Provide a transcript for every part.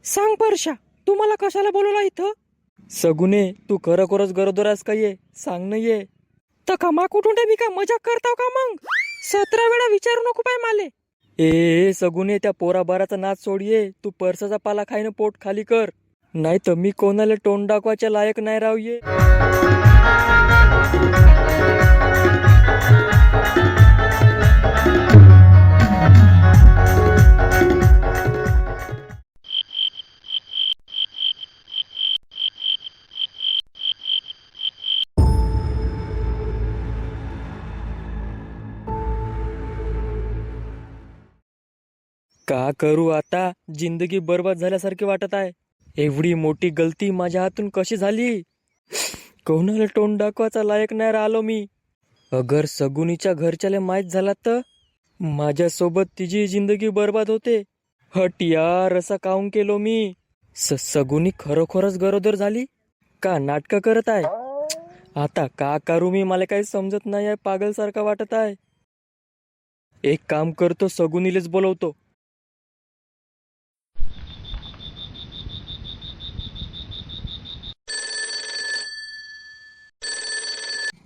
सांग परशा, तू मला कशाला बोलवला इथं? सगुने तू खरोखरच गरोदर आहेस का? ये सांग न ये. तर कमा कुठून मी का मजाक करताव का मग? 17 वेळा विचारू नको पाय माले. ए सगुने त्या पोराबाराचा नाच सोड, ये तू परसाचा पाला खाईन पोट खाली कर, नाही तर मी कोणाला तोंड दाखवायच्या लायक नाही राव. ये का करू आता? जिंदगी बरबाद झाल्यासारखी वाटत आहे. एवढी मोठी गलती माझ्या हातून कशी झाली? कोणाला तोंड दाखवायचा लायक नाही राहिलो मी. अगर सगुनीच्या घरच्याला माहीत झाला तर माझ्यासोबत तिची जिंदगी बरबाद होते. हट यार, असा काऊन केलो मी? सगुनी खरोखरच गरोदर झाली का नाटकं करत आहे? आता का करू मी? मला काही समजत नाही आहे, पागलसारखा वाटत आहे. एक काम करतो, सगुनीलेच बोलवतो.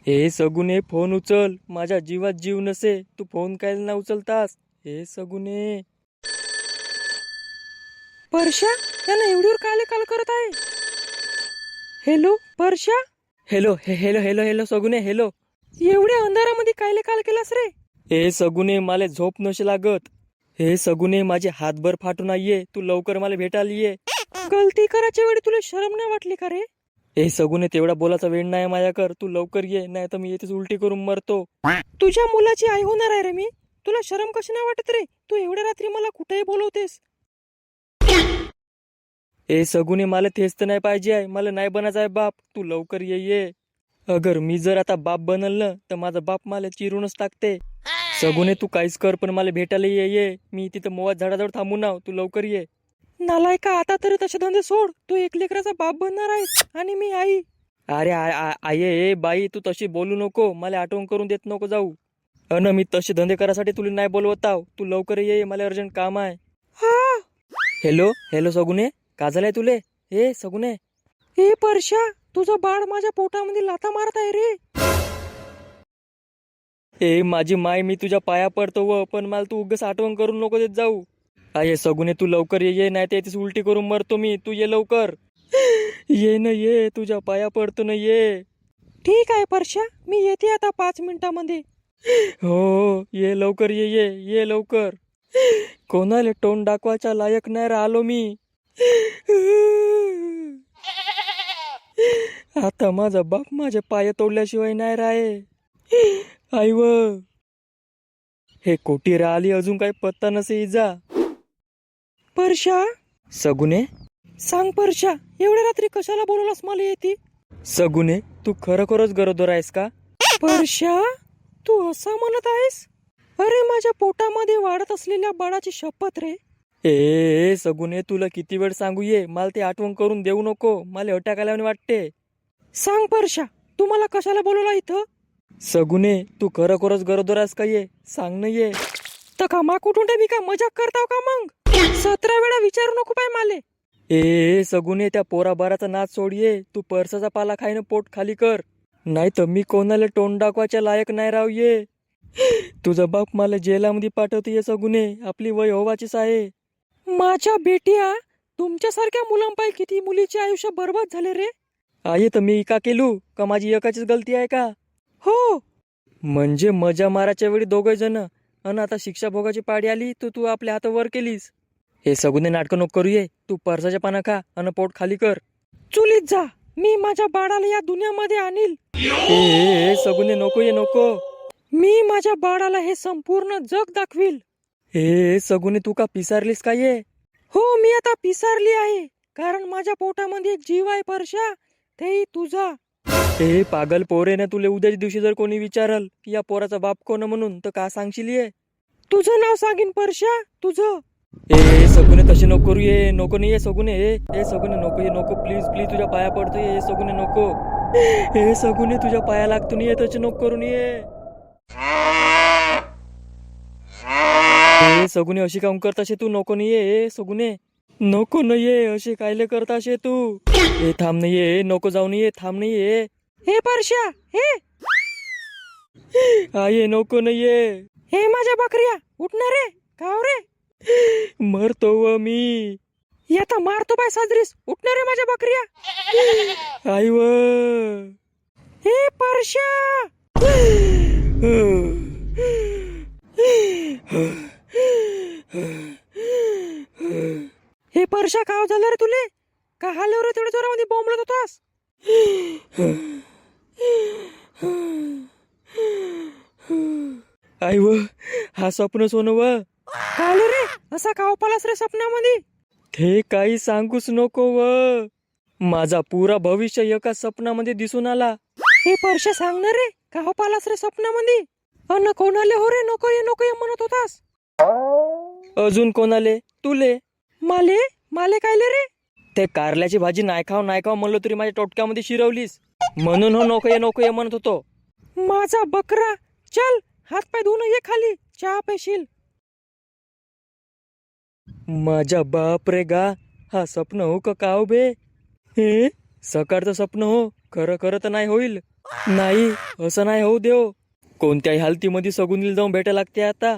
हे सगुने फोन उचल, माझ्या जीवात जीव नसे तू फोन काय ना उचलतास? हे सगुने. परशा, त्यानं एवढीवर काले काल करत आहे? Hello Parsha. Hello hello hello hello सगुने, हेलो. एवढ्या अंधारामध्ये कायले काल केलास रे? हे सगुने, मला झोप नसे लागत. हे सगुने, माझे हातभर फाटून ये, तू लवकर मला भेटायला ये. गलती करायच्या वेळी तुला शरम नाही वाटली का रे? हे सगुने, तेवढा बोलाचा वेळ नाही माझ्याकर, तू लवकर ये, नाही तर मी येथेच उलटी करून मरतो. तुझ्या मुलाची आई होणार आहे रे मी. तुला शरम कशी नाही वाटत रे? तू एवढ्या रात्री मला कुठेही बोलवतेस. ए सगुने, मला तेच तर नाही पाहिजे आहे, मला नाही बनायचं आहे बाप, तू लवकर ये. अगर मी जर आता बाप बनल ना तर माझा बाप मला चिरूनच टाकते. सगुने तू काहीच कर, पण मला भेटायला ये. मी तिथं मोवात झाडाजवळ थांबून नाव, तू लवकर ये. नालायका, आता तरी तसे धंदे सोड. तू एक लेकराचा बाप बनणार आहेस आणि मी आई. अरे आये बाई, तू तशी बोलू नको, मला आठवण करून देत नको जाऊ. अन मी तसे धंदे करासाठी तुला नाही बोलवत आहो, तू लवकर ये, मला अर्जंट काम आहे. हा. हेलो हेलो सगुने, का झालंय तुले? हे सगुने. हे परशा, तुझं बाळ माझ्या पोटामध्ये लाथा मारत आहे रे. ए माझी माय, मी तुझ्या पाया पडतो व, पण मला तू उगाच आठवण करून नको देत जाऊ. आहे सगुने, तू लवकर ये, नाही तर येथेच उलटी करून मरतो मी. तू ये लवकर. ये न ये, तुझ्या पाया पडतो न ये. ठीक आहे परशा, मी येते आता 5 मिनिटांमध्ये. हो ये लवकर, ये लवकर. कोणाला तोंड दाखवायच्या लायक नाही राहिलो मी. आता माझा बाप माझे पाय तोडल्याशिवाय नाही राहे. आईव, हे कोटी राहिली, अजून काही पत्ता नसे इजा. परशा. सगुने. सांग परशा, एवढ्या रात्री कशाला बोलवलास मला येते? सगुने, तू खरोखरच गरोदर आहेस का? परशा, तू असं म्हणत आहेस? अरे माझ्या पोटामध्ये वाढत असलेल्या बाळाची शपथ रे. ए सगुने, तुला किती वेळ सांगू, ये, मला ते आठवण करून देऊ नको, मला अटॅक आल्याने वाटते. सांग परशा, तू मला कशाला बोलवला इथं? सगुने, तू खरोखरच गरोदर आहेस का? ये सांग न ये. तर कमा कुठून मी का मजाक करताव का मग? 17 वेळा विचारू नको पाय माले. ए सगुने, त्या पोराबाराचा नाच सोड, ये तू परसाचा पाला खाईन पोट खाली कर, नाही तर मी कोणाला तोंड दाखवायच्या लायक नाही राव. ये, तुझा बाप मला जेलामध्ये पाठवते. ये सगुने, आपली वय होवाचीच आहे. माझ्या बेटिया, तुमच्यासारख्या मुलांपायी किती मुलीचे आयुष्य बर्बाद झाले रे. आहे तर मी का केलू का? माझी एकाचीच गलती आहे का? हो. म्हणजे मजा माराच्या वेळी दोघं जण, अन आता शिक्षा भोगाची पाडी आली तर तू आपल्या हात वर केलीस. हे सगुने नाटकं नको करू, ये तू परसाच्या पाना खा अन पोट खाली कर. चुलीत जा, मी माझ्या बाळाला या दुनियामध्ये आणील. ए सगुने, नको ये, नको. मी माझ्या बाळाला हे संपूर्ण जग दाखविल. हे सगुने, तू का पिसारलीस का? ये. हो, मी आता पिसारली आहे, कारण माझ्या पोटामध्ये एक जीव आहे परशा, तेही तुझा. हे पागल पोरे, ना तुले उद्याच्या दिवशी जर कोणी विचारल की या पोराचा बाप कोण म्हणून, तर का सांगशील? ये. तुझं नाव सांगीन परशा, तुझं. ए सगुने, तसे नको करू, ये नको नाही. ये सगुने, ए सगुने, नको ये, नको, प्लीज प्लीज, तुझ्या पाया पडतो. ये सगुने, नको. हे सगुने, तुझ्या पाया लागतो, नाही तसे नको करून. ये सगुने, अशी काम करत असे तू, नको नाही. ये सगुने. नको न ये, असे कायले करताशे तू? हे थांब नाही ये, नको जाऊन ये, थांब नाही ये. हे परश्या, हे आये नको न ये. हे माझ्या बकऱ्या, उठणार रे, काव रे. मरतो व मी. हे आता मारतो बाय साजरीस, उठणार रे माझ्या बकऱ्या. आई व. हे परश्या. हे परश्या, काव झालं रे तुले? का हालव रे तेवढ्या जोरामध्ये बोंबलत होतास? आई व, हा स्वप्न सोन व. काले रे, असा काव पालास रे स्वप्नामध्ये? ते काही सांगूच नको व. माझा पुरा भविष्य एका स्वप्नामध्ये दिसून आला. हे परश्या, सांगणार रे, काव पालास रे स्वप्नामध्ये? अन कोणाले हो रे, नको ये म्हणत होतास? अजून कोणाले? तुले. माले माले कायले रे? ते कारल्याची भाजी नाही खाव म्हणलं तरी माझ्या टोटक्यामध्ये शिरवलीस, म्हणून हो नको ये म्हणत होतो. माझा बकरा, चल हात पाय धुवून ये खाली, चहा पेशील. माझ्या बाप रे गा, हा स्वप्न हो का काव बे? हे सकाळचं स्वप्न हो, खरं तर नाही होईल. नाही, असं नाही होऊ देव. कोणत्याही हालतीमध्ये सगुनीला जाऊन भेटा लागते आता.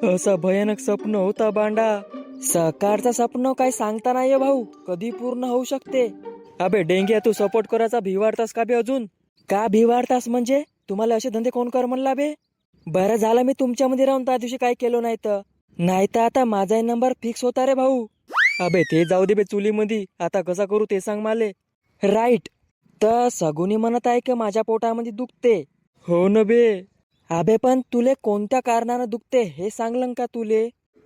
असा भयानक स्वप्न होता बांडा. सकाळचा स्वप्न काय सांगता नाहीये भाऊ, कधी पूर्ण होऊ शकते. अबे डेंग्या, तू सपोर्ट करायचा भिवाडतास का बे अजून? का भिवाडतास म्हणजे? तुम्हाला असे धंदे कोण कर म्हणला बे? बरं झालं मी तुमच्यामध्ये राहून त्या दिवशी काय केलं नाही तर आता माझाही नंबर फिक्स होता रे भाऊ. अबे ते जाऊ दे बे चुलीमध्ये, आता कसा करू ते सांग माले. राईट, तर सगुनी म्हणत आहे की माझ्या पोटामध्ये दुखते. हो न बे. अबे पण तुले कोणत्या कारणानं दुखते हे सांगलं का तुले?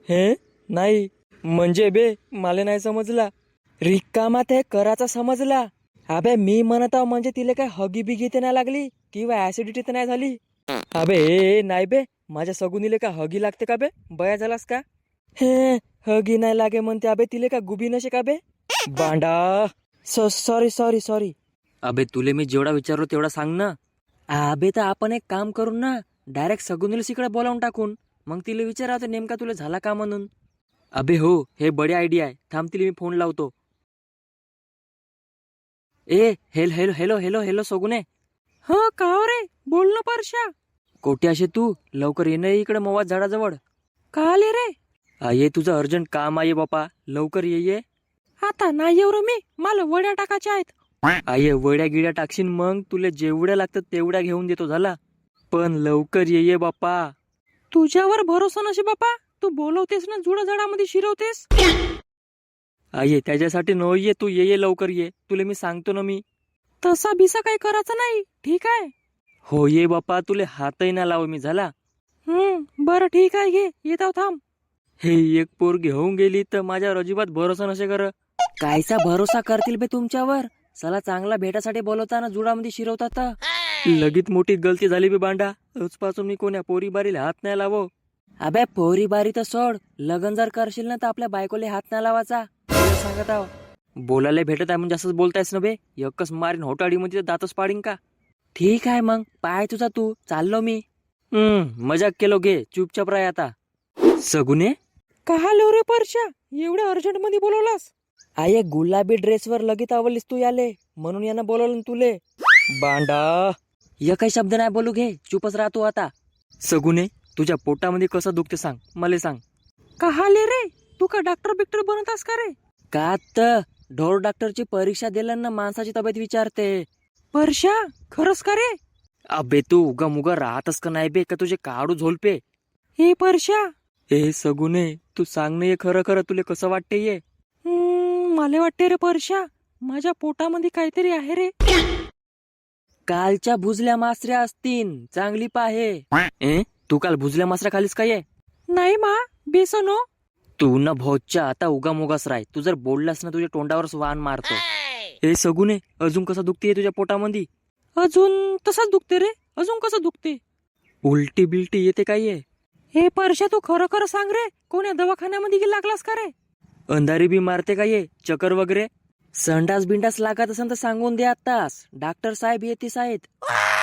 हे नाही म्हणजे बे, मला नाही समजला. रिकामात हे कराचा समजला. अबे मी म्हणत आहो म्हणजे तिले काय हगी बिगी ते नाही लागली किंवा ऍसिडिटी तर नाही झाली? अबे नाही बे, माझ्या सगुनीले का हगी लागते का बे? बया झालास का? हे हगी नाही लागे म्हणते. अबे तिले का गुबी नशे का बे? बांडा, सॉरी. अबे तुले मी जेवढा विचारलो तेवढा सांग ना. अबे तर आपण एक काम करू ना, डायरेक्ट सगुनीला इकडे बोलावून टाकून मग तिला विचारावं नेमका तुला झाला का म्हणून. अबे हो, हे बडी आयडिया आहे. थांब तिला मी फोन लावतो. ए हेलो सगुने. हा काव रे, बोल ना परश्या. कोठे असे तू? लवकर ये ना इकडे मवाज झाडाजवळ. का आले रे? ये तुझं अर्जंट काम आहे बापा, लवकर ये. आता नाही येऊ रे मी, मला वड्या टाकायच्या आहेत. आये वड्या गिड्या टाकशील मग तुला जेवढ्या लागतात तेवढ्या घेऊन देतो झाला, पण लवकर ये बापा. तुझ्यावर भरोसा नसे बापा, तू बोलवतेस ना जुडा झाडामध्ये शिरवतेस. आये त्याच्यासाठी न ये, तू ये लवकर ये, तुला मी सांगतो ना मी. तसा बिसा काही करायचं नाही, ठीक आहे? हो ये बापा, तुले हातही ना लाव मी झाला. बरं ठीक आहे, घे येताव, थांब. हे एक पोर घेऊन गेली तर माझ्यावर अजिबात भरोसा नसे कर. कायचा भरोसा करतील बे तुमच्यावर? चला चांगला भेटासाठी बोलवताना जुडामध्ये शिरवतात. लगीत मोठी गलती झाली बे बांडा, आजपासून मी कोण्या पोरी बारीला हात नाही लावो. अबे पोरी बारी तर सोड, लग्न जर करशील ना तर आपल्या बायकोले हात नाही लावायचा, सांगत आहो. बोलायला भेटत आहे म्हणजे असंच बोलतायस ना बे, एकच मारीन होटाडी मध्ये दातच पाडीन का? ठीक आहे मग, पाय तुझा तू, चाललो मी. मजाक केलो गे, चुपचाप राह आता. सगुने का लो रे परश्या, एवढ्या अर्जंट मध्ये बोलवलास? आये गुलाबी ड्रेसवर लगेच आवडलीस तू याले, म्हणून यानं बोलवलं तुले. बांडा या काही शब्द नाही बोलू, घे चुपच राहतो आता. सगुने तुझ्या पोटामध्ये कसं दुखते सांग, मला सांग. का रे, तू का डॉक्टर बिक्टर बनतास का रे? का तर ढोर डॉक्टरची परीक्षा दिल्यानं माणसाची तब्येत विचारते. परश्या खरंच का रे? अबे तू उगा मुगा राहतस का नाही बे, का तुझे काढू झोलपे? हे परश्या, ए सगुने तू सांग ना, ये खरं तुले कसं वाटते ये? मला वाटते रे परश्या, माझ्या पोटामध्ये काहीतरी आहे रे. कालच्या भुजल्या मासऱ्या असतील, चांगली पाहे. तू काल भुजल्या मासऱ्या खालीस काय? नाही मा, बेसन हो. तू न भोजच्या आता उगा मुगास राय, तू जर बोललास ना तुझ्या तोंडावरच वान मारतो. हे सगुने अजून कसं दुखते तुझ्या पोटामध्ये? अजून तसाच दुखते रे, अजून कसं दुखते? उलटी बिलटी येते काय? हे परश्या तू खरं सांग रे, कोण्या दवाखान्यामध्ये लागलास का रे? अंधारी बी मारते काय, चक्कर वगैरे? संडास बिंडास लागत असेल तर सांगून दे आताच. डॉक्टर साहेब येतीस आहेत.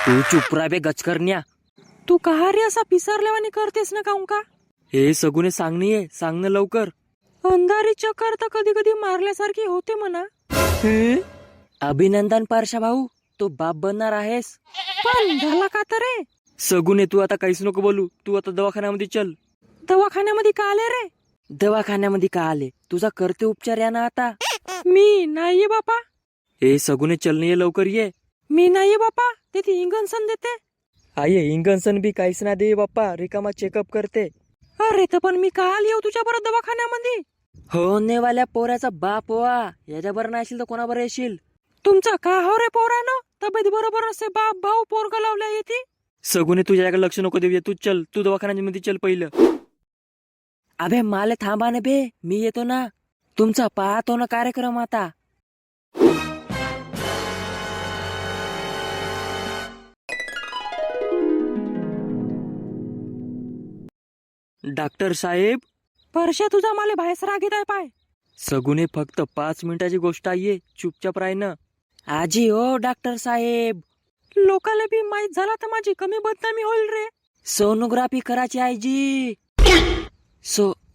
तू चुप राहा बे गचकरण्या. तू का रे असा पिसारल्यावानी करतेस ना काऊन का? हे सगुने सांगणीये, सांगणं लवकर. अंधारी चक्कर तर कधी कधी मारल्यासारखी होते म्हणा. अभिनंदन पारशा भाऊ, तू बाप बनणार आहेस. पण झाला का तर रे? सगुने तू आता काहीच नको बोलू. तू आता दवाखान्यामध्ये चल. दवाखान्यामध्ये का आले रे? दवाखान्यामध्ये का आले? तुझा करते उपचार या ना आता. मी नाहीये बापा. हे सगुने चल ये लवकर ये. मी नाहीये बापा. तिथे इंगनसन देते. आये इंगनसन बी काहीच ना दे बाप्पा, रिकामा चेकअप करते. अरे तर पण मी काल येऊ तुझ्या परत दवाखान्यामध्ये? होनेवाल्या पोऱ्याचा बाप वा. याच्यावर नाही येशील तर कोणाबर येशील? तुमचा का हो रे पोरानो? तब्येत बरोबर असते बाप भाऊ पोरग लावल्या येते. सगुने तुझ्याकडे लक्ष नको देऊ. तू चल, तू दवाखान्यामध्ये चल पहिलं. अबे माले थांबा ना बे, मी येतो ना. तुमचा पाहतो ना कार्यक्रम आता. डॉक्टर साहेब. परश्या तुझा माले बाहेर राग येत आहे पाय. सगुने फक्त 5 मिनिटाची गोष्ट आहे. चुपचाप राह ना. आजी हो डॉक्टर साहेब. लोकाला बी माहित झाला तर माझी कमी बदनामी होईल रे. सोनोग्राफी करायची आहे जी.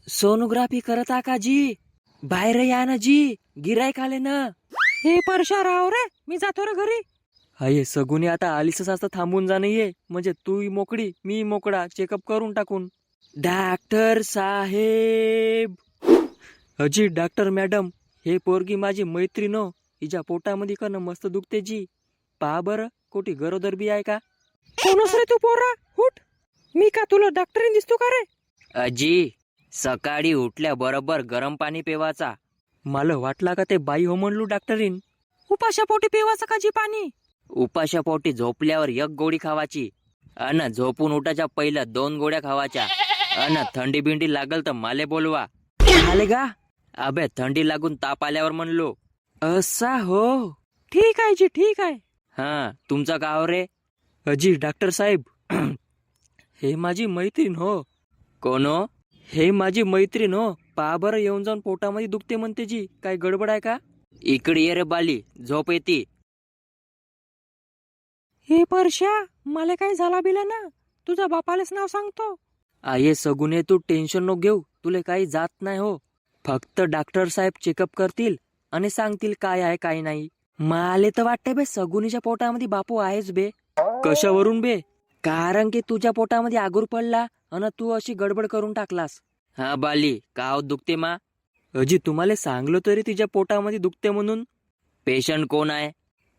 सोनोग्राफी करत का जी? बाहेर या ना जी, गिरायक आले ना. हे परश्या राव रे, मी जातो रे घरी. हाय सगुने आता आलीसच असता थांबून जा नाहीये. म्हणजे तू मोकडी मी मोकळा, चेकअप करून टाकून. डॉक्टर साहेब. अजी डॉक्टर मॅडम, हे पोरगी माझी मैत्रीण हो. हिच्या पोटामध्ये कन मस्त दुखते जी. पहा बरं, कोटी गरोदर बी आहे का? कोणस रे तू पोरा? हुट. मी का तुला डॉक्टरीन दिसतो का रे? अजी सकाळी उठल्या बरोबर गरम पाणी पिवाचा. मला वाटला का ते बाई हो म्हणलो डॉक्टरीन. उपाशा पोटी पिवाचं का जी पाणी? उपाशा पोटी झोपल्यावर 1 गोळी खावाची. अन झोपून उठाच्या पहिल्या 2 गोळ्या खावाच्या. अन थंडी बिंडी लागल तर माले बोलवा. आले का? अबे थंडी लागून ताप आल्यावर म्हणलो. असा हो. ठीक आहे जी, ठीक आहे. हा तुमचा का हो रे? अजी डॉक्टर साहेब. हे माझी मैत्रीण हो. कोण हो? हे माझी मैत्रीण हो. पहा बरं येऊन जाऊन पोटामध्ये दुखते म्हणते जी. काय गडबड आहे का? इकडे ये रे बाली, झोप येते. हे परश्या, मला काय झाला बिला ना? तुझा बापालेच नाव सांगतो. आये सगुने तू टेन्शन नको घेऊ. तुले काही जात नाही हो. फक्त डॉक्टर साहेब चेकअप करतील आणि सांगतील काय आहे काय नाही. माले तर वाटते बे सगुनीच्या पोटामध्ये बापू आहेच बे. कशावरून बे? कारण की तुझ्या पोटामध्ये आगूर पडला आणि तू अशी गडबड करून टाकलास. हा बाली का दुखते मा? अजी तुम्हाला सांगलो तरी तिच्या पोटामध्ये दुखते म्हणून. पेशंट कोण आहे?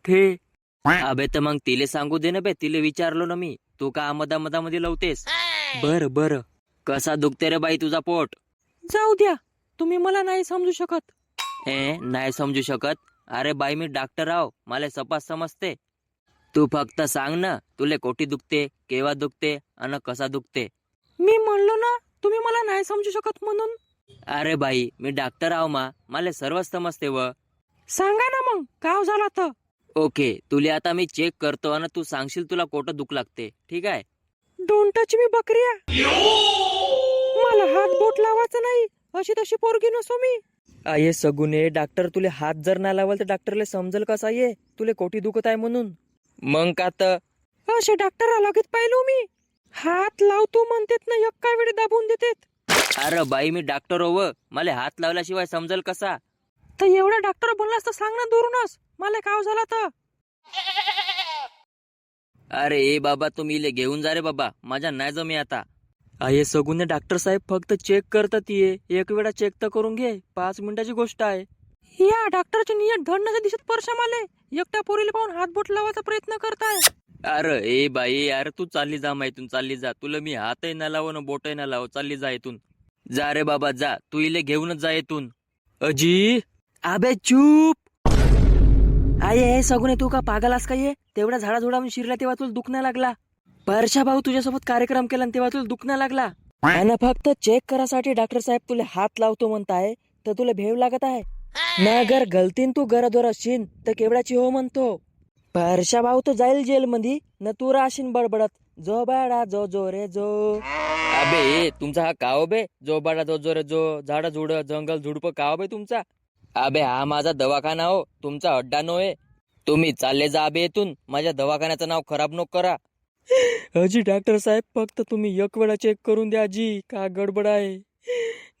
ते. अबे तर मग तिले सांगू दे ना बे. तिले विचारलो ना मी. तू का मधामध्ये लावतेस? बर बर. कसा दुखते रे बाई तुझा पोट? जाऊ द्या, तुम्ही मला नाही समजू शकत. नाही समजू शकत? अरे बाई मी डॉक्टर आहो, मला सपास समजते. तू फक्त सांग ना, तुले कोठी दुखते, केव्हा दुखते आणि कसा दुखते. मी म्हणलो ना, तुम्ही मला नाही समजू शकत म्हणून. अरे बाई मी डॉक्टर आहो मा, मला सर्वच समजते व. सांगा ना मग काय झाला तर. ओके, तुले आता मी चेक करतो आणि तू सांगशील तुला कोठं दुख लागते. ठीक आहे? डोंट टच मी बकरिया. मला हात बोट लावायचं नाही. अशी तशी पोरगी नसो मी. आये सगुने, डॉक्टर तुले हात जर नाही लावाल तर डॉक्टरले समजेल कसा ये तुले कोठी दुखत आहे म्हणून. मग का तर असे डॉक्टर लगेच पाहिलो मी. हात लावतो म्हणतेत ना, एका वेळी दाबून देतेत. अरे बाई मी डॉक्टर हो, मला हात लावल्याशिवाय समजेल कसा? तर एवढा डॉक्टर बोललास तर सांग ना दुरूनच, मला काय झाला तर. अरे ए बाबा तुम्ही इले घेऊन जा रे बाबा, माझ्या नाही जमी आता. आहे सगुने डॉक्टर साहेब फक्त चेक करतात ये. एक वेळा चेक तर करून घे. 5 मिनिटाची गोष्ट आहे. या डॉक्टरची नियत धड नसे दिसत परशा माले. एकट्या पोरीला पाहून हात बोट लावायचा प्रयत्न करताय. अरे ए बाई अरे तू चालली जा माहितून, चालली जा. तुला मी हातही ना लाव ना बोटही ना लाव. चालली जा इथून. जा रे बाबा जा, तू इले घेऊनच जा इथून. अजी अबे चूप. आहे सगुने तू का पागलास का ये? तेवढ्या झाडाझुडावून शिरला तेव्हा तुला दुखणं लागला. परशा भाऊ तुझ्यासोबत कार्यक्रम केला तेव्हा तुला दुखणं लागला. आणि फक्त चेक करासाठी डॉक्टर साहेब तुला हात लावतो म्हणताय तर तुला भेव लागत आहे ना. अगर गलतीन तू गरदोर असशील तर केवढ्याची हो म्हणतो. परशा भाऊ तो जाईल जेल मध्ये न तू राशीन बडबडत. जो बाडा जो जो रे जो. अबे तुमचा हा काव बे जो बाडा जो जो रे जो. झाडा झुड जंगल झुडप काव बे तुमचा. अबे हा माझा दवाखाना हो, तुमचा अड्डा नव्हे. तुम्ही चालले जा अबे इथून. माझ्या दवाखान्याचं नाव खराब नको करा. अजी डॉक्टर साहेब, फक्त तुम्ही एक वेळा चेक करून द्या जी, का गडबड आहे.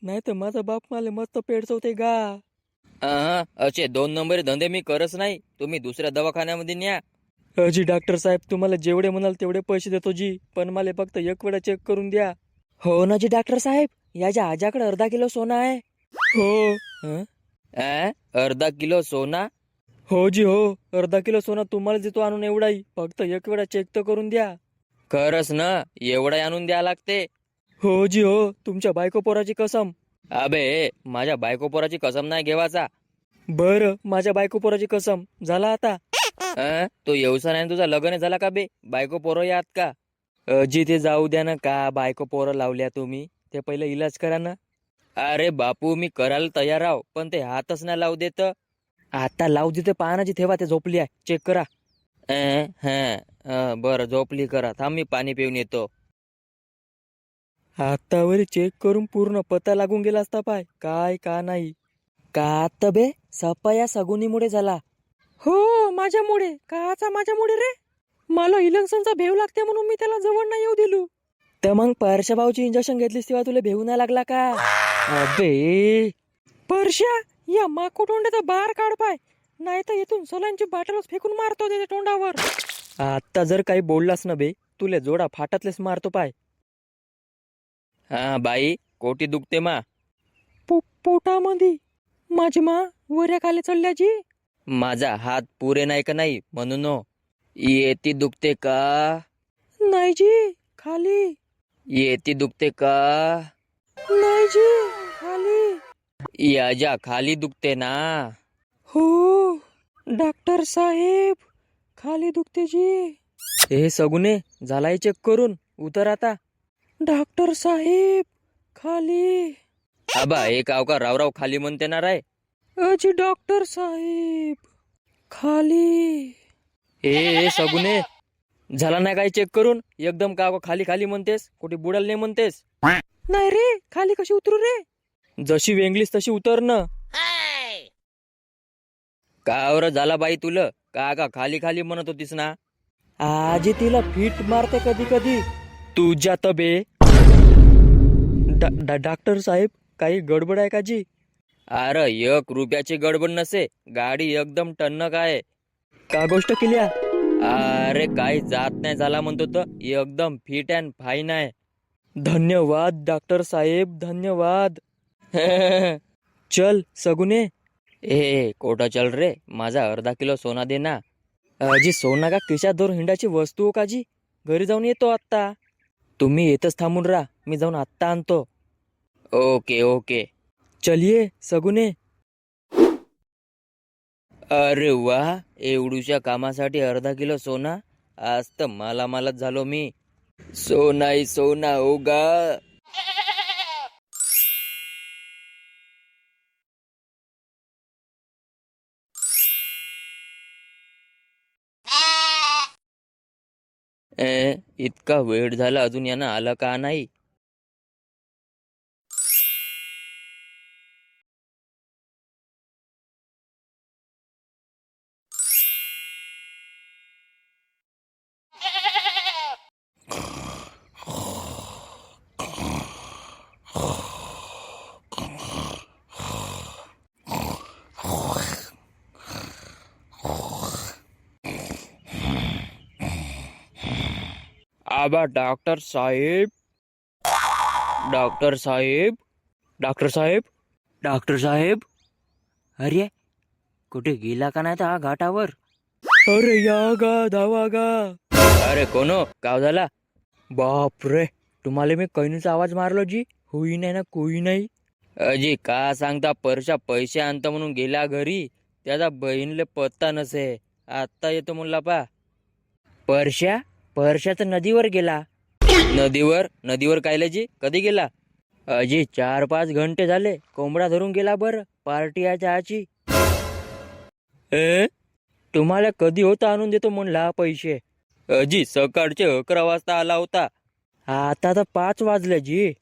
नाही तर माझा बाप मला मस्त पेडचवते गा. असे 2 नंबरी धंदे मी करच नाही. तुम्ही दुसऱ्या दवाखान्यामध्ये न्या. अजी डॉक्टर साहेब, तुम्हाला जेवढे म्हणाल तेवढे पैसे देतो जी, पण मला फक्त एक वेळा चेक करून द्या. हो ना जी डॉक्टर साहेब, याच्या आजाकडे अर्धा किलो सोना आहे. हो. अर्धा किलो सोना? हो जी हो, अर्धा किलो सोना तुम्हाला देतो आणून एवढाही. फक्त एक वेळा चेक तर करून द्या. खरंच ना, एवढा आणून द्या लागते. हो जी हो, तुमच्या बायको पोराची कसम. अबे माझ्या बायको पोराची कसम नाही घेवाचा. बर, माझ्या बायको पोराची कसम. झाला आता. तो व्यवसाय नाही तुझा लग्न झाला का बे? बायको पोरं यात का? जी ते जाऊ द्या ना, का बायको पोरं लावल्या तुम्ही? ते पहिले इलाज करा ना. अरे बापू, मी करायला तयार आहो, पण ते हातच नाही लावू देत. आता लावू देते पानाची, ठेवा ते झोपली आहे, चेक करा. बरं झोपली, करा. थांब मी पाणी पिऊन येतो. हातावर चेक करून पूर्ण पता लागून गेला असता पाय, काय का नाही. का आता बे सप्पा या सगुनीमुळे झाला. हो, माझ्यामुळे. काचा माझ्यामुळे रे? मला इलेक्शनचा भेव लागते म्हणून मी त्याला जवळ नाही येऊ दिलो. तर मग परशा भाऊची इंजेक्शन घेतलीस तेव्हा तुला भेऊ नाही लागला का? अबे परश्या, या माकू तोंडाचा बार काढ पाय, नाही तर इथून सलांची बाटलच फेकून मारतो त्याच्या तोंडावर. आता जर काही बोललास ना बे, तुले जोडा फाटातलेच मारतो पाय. हा बाई, कोटी दुखते मा. पोटामध्ये माझी मा वऱ्या खाली चढल्याची. माझा हात पुरे नाही का नाही म्हणून हो. येती दुखते का? नाही जी, खाली. येती दुखते का? नाही जी, खाली. याच्या खाली दुखते ना. हो डॉक्टर साहेब, खाली दुखते जी. हे सगुने झालाय चेक करून, उतर आता. डॉक्टर साहेब, खाली. आबा एक का रावराव खाली म्हणते ना राय. अजी डॉक्टर साहेब, खाली. ए सगुने, झाला नाही काय चेक करून? एकदम का खाली खाली म्हणतेस, कुठे बुडाल नाही म्हणतेस? नाही रे, खाली कशी उतरू रे? जशी वेंगलीस तशी उतर ना. कावर झाला बाई तुला, का खाली खाली म्हणत होतीस ना? आजी तिला फिट मारते कधी कधी. तुझ्या तबे. डॉक्टर साहेब, काही गडबड आहे का जी? अरे 1 रुपयाची गडबड नसे, गाडी एकदम टन्नक आहे. का गोष्ट केल्या? अरे काही जात नाही झाला म्हणतो तर, एकदम फिट अँड फाईन आहे. धन्यवाद डॉक्टर साहेब, धन्यवाद. चल सगुने. ए कोटा चल रे, माझा अर्धा किलो सोना दे ना. अजी सोना का खिशात धरून हिंडाची वस्तू हो का जी? घरी जाऊन येतो आत्ता. तुम्ही येतच थांबून राहा, मी जाऊन आत्ता आणतो. Okay okay. चलिये सगुने. अरे वा, एवढूच्या कामासाठी अर्धा किलो सोना. आज तर मालामालच झालो मी. सोनाई सोना होगा. इतका वेळ झाला अजून यानं आला का नाही? आबा डॉक्टर साहेब, डॉक्टर साहेब, डॉक्टर साहेब, डॉक्टर साहेब. अरे कुठे गेला का नाही हा घाटावर? अरे या गा, धावा गा. अरे कोण गाव झाला? बाप रे, तुम्हाला मी कैनीचा आवाज मारलो जी, होई नाही ना कोई नाही. अजी का सांगता, परशा पैसे आणतो म्हणून गेला घरी, त्याचा बहीणले पत्ता नसे. आता येतो म्हणला पा. परशा तर नदीवर गेला. नदीवर कायले जी, कधी गेला? अजी 4-5 घंटे झाले, कोंबडा धरून गेला. बर पार्टी आहे चहाची. तुम्हाला कधी होता आणून देतो म्हणला पैसे? अजी सकाळचे 11 वाजता आला होता. आता तर 5 वाजले जी.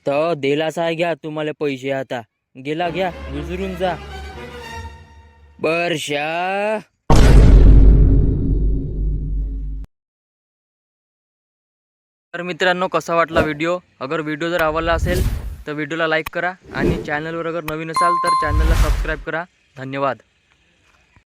तर दिलासा घ्या तुम्हाला पैसे आता. गेला घ्या विसरून जा. बर्षा. तर मित्रांनो, कसा वाटला व्हिडिओ? अगर व्हिडिओ जर आवडला असेल तर व्हिडिओला लाईक करा आणि चॅनलवर अगर नवीन असाल तर चॅनलला सबस्क्राईब करा. धन्यवाद.